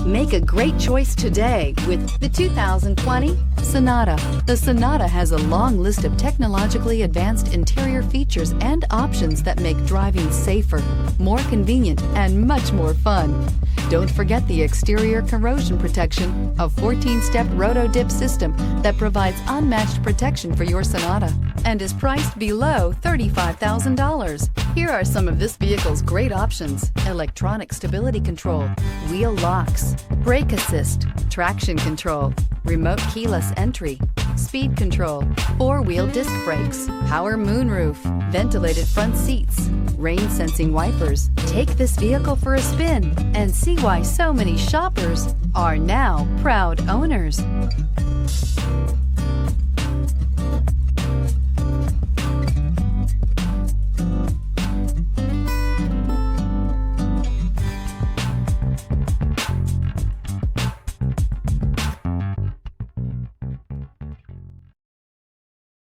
Make a great choice today with the 2020 Sonata. The Sonata has a long list of technologically advanced interior features and options that make driving safer, more convenient, and much more fun. Don't forget the exterior corrosion protection, a 14-step roto-dip system that provides unmatched protection for your Sonata and is priced below $35,000. Here are some of this vehicle's great options: electronic stability control, wheel locks, brake assist, traction control, remote keyless entry, speed control, four-wheel disc brakes, power moonroof, ventilated front seats, rain sensing wipers. Take this vehicle for a spin and see why so many shoppers are now proud owners.